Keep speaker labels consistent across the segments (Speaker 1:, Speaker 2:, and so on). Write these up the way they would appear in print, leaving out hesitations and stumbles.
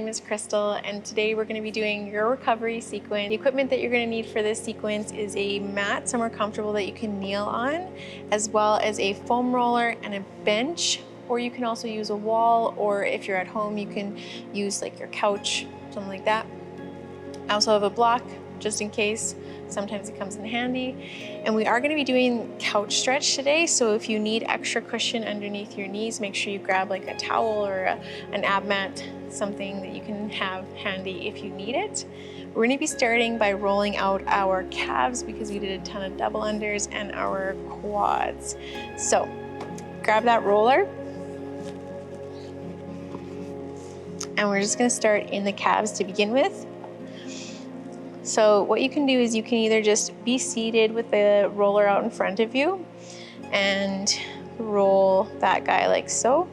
Speaker 1: My name is Crystal, and today we're going to be doing your recovery sequence. The equipment that you're going to need for this sequence is a mat somewhere comfortable that you can kneel on, as well as a foam roller and a bench, or you can also use a wall, or if you're at home you can use like your couch, something like that. I also have a block just in case. Sometimes it comes in handy. And we are going to be doing couch stretch today, so if you need extra cushion underneath your knees, make sure you grab like a towel or an ab mat, something that you can have handy if you need it. We're going to be starting by rolling out our calves because we did a ton of double unders, and our quads. So grab that roller, and we're just going to start in the calves to begin with. So what you can do is you can either just be seated with the roller out in front of you and roll that guy like so.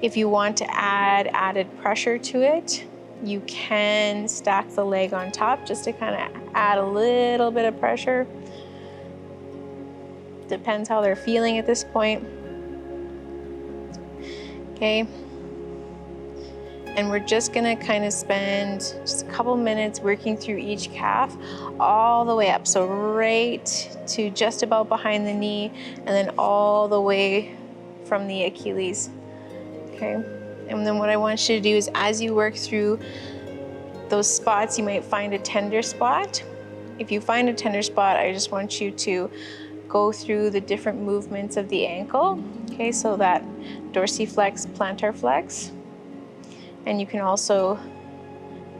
Speaker 1: If you want to add added pressure to it, you can stack the leg on top just to kind of add a little bit of pressure. Depends how they're feeling at this point. Okay. And we're just gonna kind of spend just a couple minutes working through each calf all the way up. So right to just about behind the knee, and then all the way from the Achilles, okay? And then what I want you to do is, as you work through those spots, you might find a tender spot. If you find a tender spot, I just want you to go through the different movements of the ankle, okay? So that dorsiflex, plantar flex. And you can also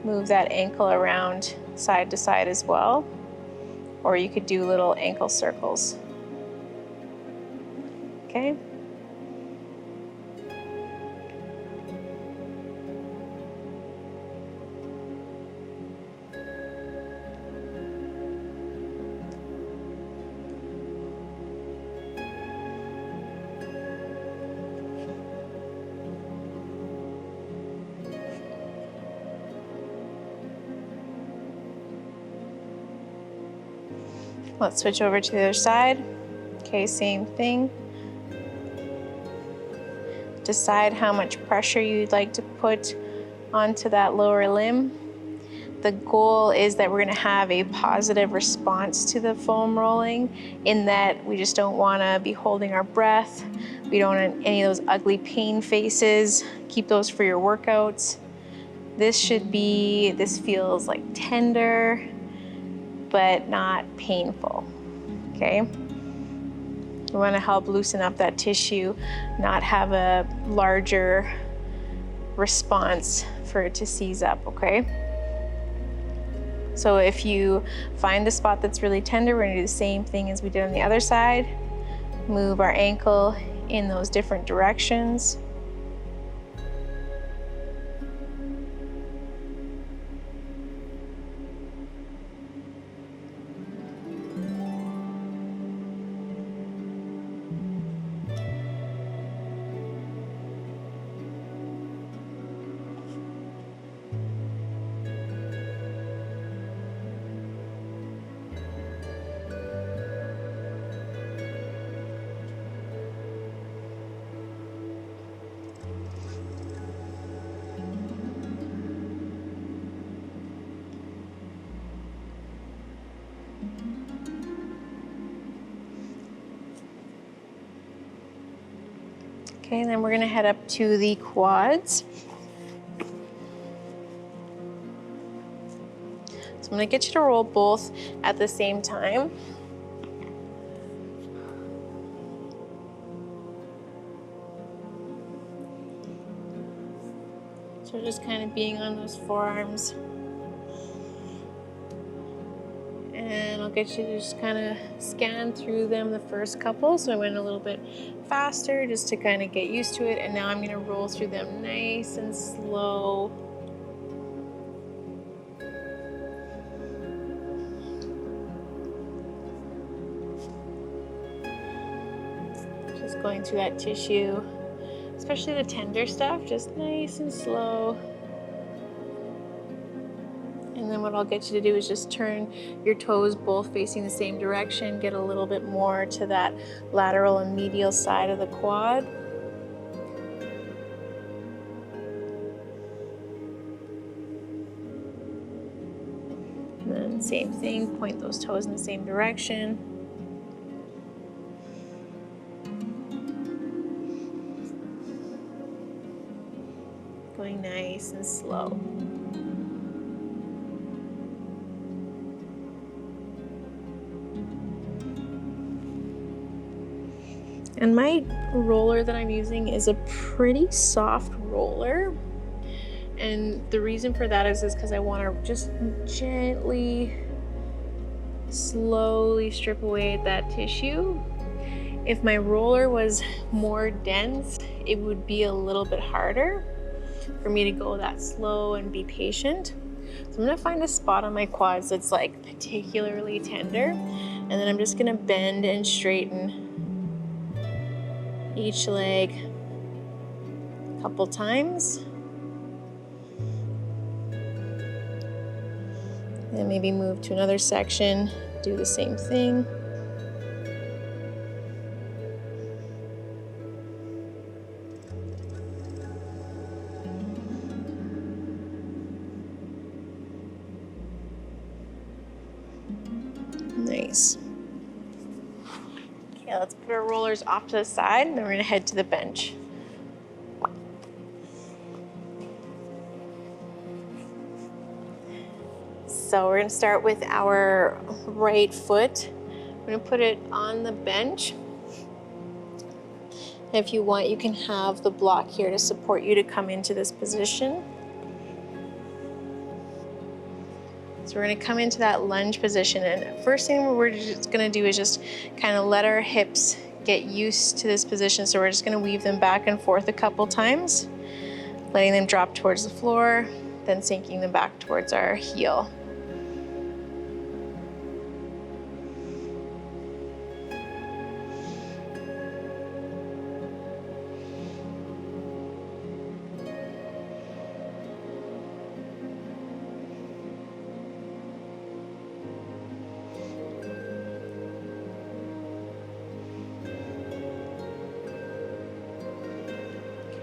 Speaker 1: move that ankle around side to side as well, or you could do little ankle circles, okay? Let's switch over to the other side. Okay, same thing. Decide how much pressure you'd like to put onto that lower limb. The goal is that we're gonna have a positive response to the foam rolling, in that we just don't wanna be holding our breath. We don't want any of those ugly pain faces. Keep those for your workouts. This feels like tender, but not painful, okay? We wanna help loosen up that tissue, not have a larger response for it to seize up, okay? So if you find the spot that's really tender, we're gonna do the same thing as we did on the other side. Move our ankle in those different directions. Okay, and then we're gonna head up to the quads. So I'm gonna get you to roll both at the same time. So just kind of being on those forearms. And I'll get you to just kind of scan through them the first couple. So I went a little bit faster just to kind of get used to it. And now I'm gonna roll through them nice and slow. Just going through that tissue, especially the tender stuff, just nice and slow. And then what I'll get you to do is just turn your toes both facing the same direction, get a little bit more to that lateral and medial side of the quad. And same thing, point those toes in the same direction. Going nice and slow. And my roller that I'm using is a pretty soft roller. And the reason for that is because I want to just gently, slowly strip away that tissue. If my roller was more dense, it would be a little bit harder for me to go that slow and be patient. So I'm gonna find a spot on my quads that's like particularly tender, and then I'm just gonna bend and straighten each leg a couple times. And maybe move to another section, do the same thing. Nice. Okay, let's put our rollers off to the side, and then we're gonna head to the bench. So we're gonna start with our right foot. We're gonna put it on the bench. And if you want, you can have the block here to support you to come into this position. So we're gonna come into that lunge position, and first thing we're just gonna do is just kind of let our hips get used to this position. So we're just gonna weave them back and forth a couple times, letting them drop towards the floor, then sinking them back towards our heel.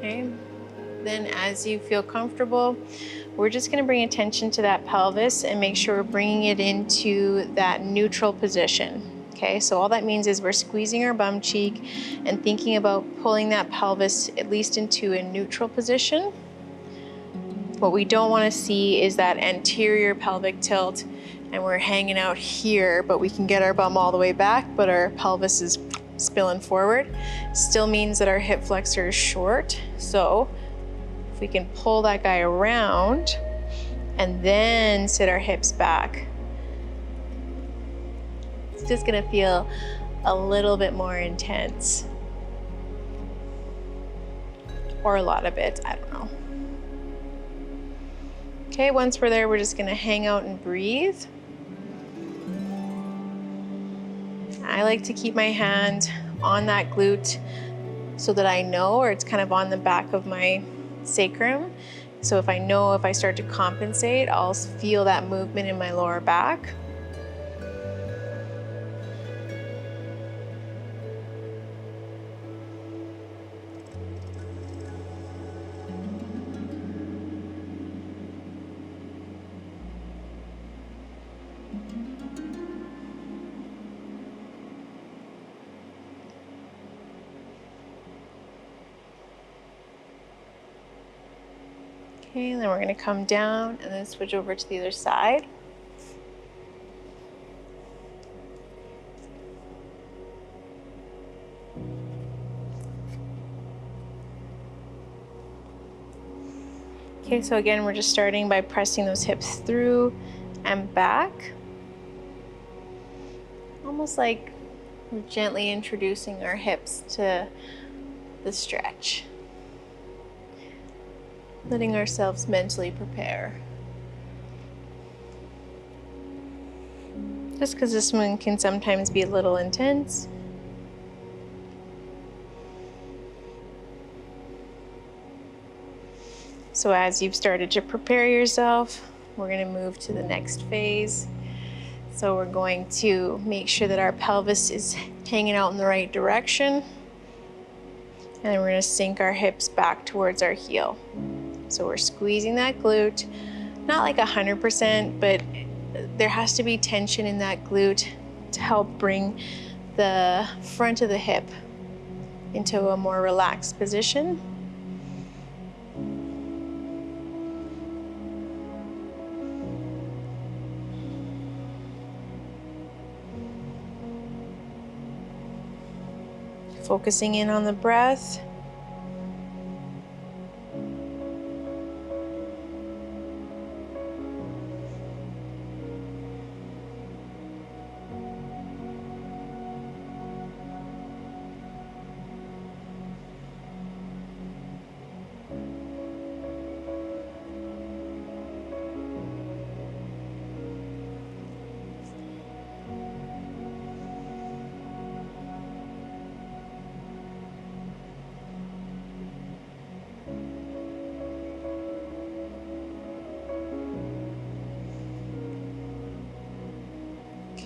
Speaker 1: Okay, then as you feel comfortable, we're just gonna bring attention to that pelvis and make sure we're bringing it into that neutral position. Okay, so all that means is we're squeezing our bum cheek and thinking about pulling that pelvis at least into a neutral position. What we don't wanna see is that anterior pelvic tilt and we're hanging out here, but we can get our bum all the way back, but our pelvis is spilling forward. Still means that our hip flexor is short. So if we can pull that guy around and then sit our hips back, it's just gonna feel a little bit more intense. Or a lot of it, I don't know. Okay, once we're there, we're just gonna hang out and breathe. I like to keep my hand on that glute so that I know, or it's kind of on the back of my sacrum. So if I know if I start to compensate, I'll feel that movement in my lower back. Okay, then we're gonna come down and then switch over to the other side. Okay, so again, we're just starting by pressing those hips through and back. Almost like we're gently introducing our hips to the stretch. Letting ourselves mentally prepare. Just because this one can sometimes be a little intense. So as you've started to prepare yourself, we're going to move to the next phase. So we're going to make sure that our pelvis is hanging out in the right direction. And then we're going to sink our hips back towards our heel. So we're squeezing that glute, not like 100%, but there has to be tension in that glute to help bring the front of the hip into a more relaxed position. Focusing in on the breath.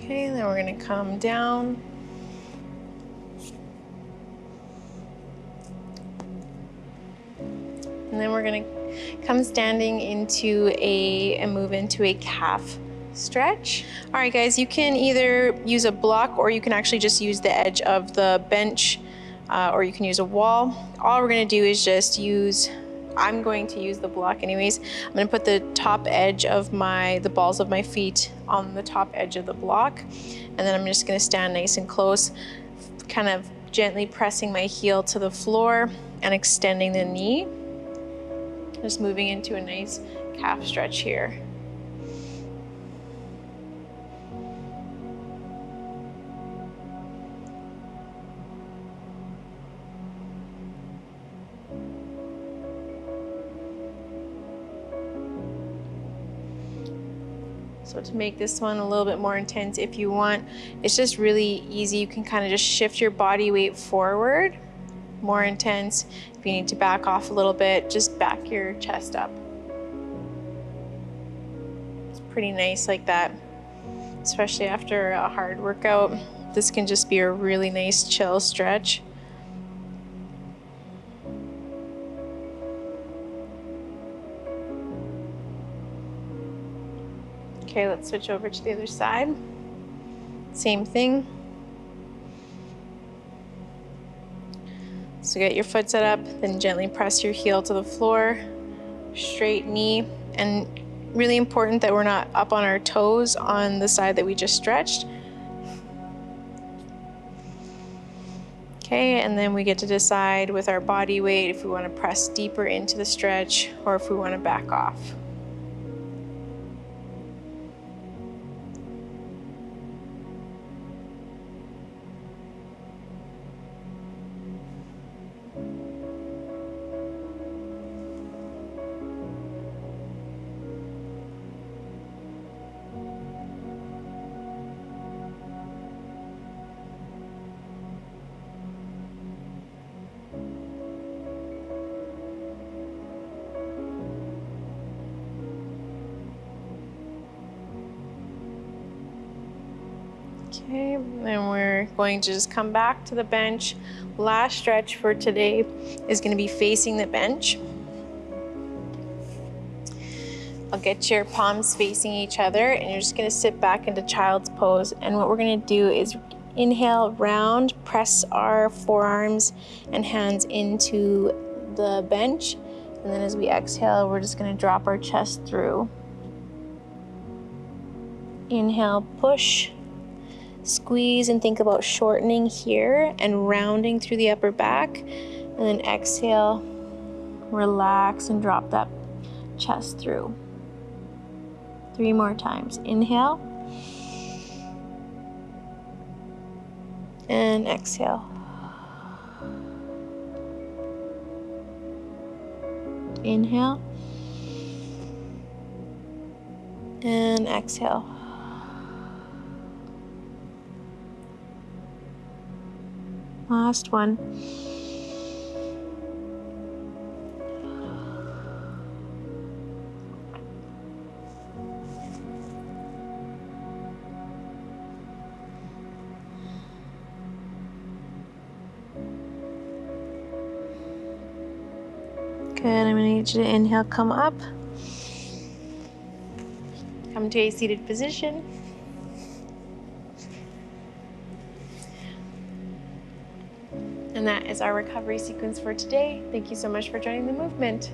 Speaker 1: Okay, then we're going to come down. And then we're going to come standing into and move into a calf stretch. All right, guys, you can either use a block or you can actually just use the edge of the bench, or you can use a wall. All we're going to do is just I'm going to use the block anyways. I'm going to put the top edge of the balls of my feet on the top edge of the block. And then I'm just going to stand nice and close, kind of gently pressing my heel to the floor and extending the knee. Just moving into a nice calf stretch here. So to make this one a little bit more intense, if you want, it's just really easy. You can kind of just shift your body weight forward. More intense. If you need to back off a little bit, just back your chest up. It's pretty nice like that, especially after a hard workout. This can just be a really nice chill stretch. Okay, let's switch over to the other side. Same thing. So get your foot set up, then gently press your heel to the floor, straight knee, and really important that we're not up on our toes on the side that we just stretched. Okay, and then we get to decide with our body weight if we want to press deeper into the stretch or if we want to back off. Okay, and we're going to just come back to the bench. Last stretch for today is going to be facing the bench. I'll get your palms facing each other and you're just going to sit back into child's pose. And what we're going to do is inhale, round, press our forearms and hands into the bench. And then as we exhale, we're just going to drop our chest through. Inhale, push. Squeeze and think about shortening here and rounding through the upper back. And then exhale, relax and drop that chest through. 3 more times. Inhale. And exhale. Inhale. And exhale. Last one. Good, I'm gonna need you to inhale, come up. Come to a seated position. And that is our recovery sequence for today. Thank you so much for joining the movement.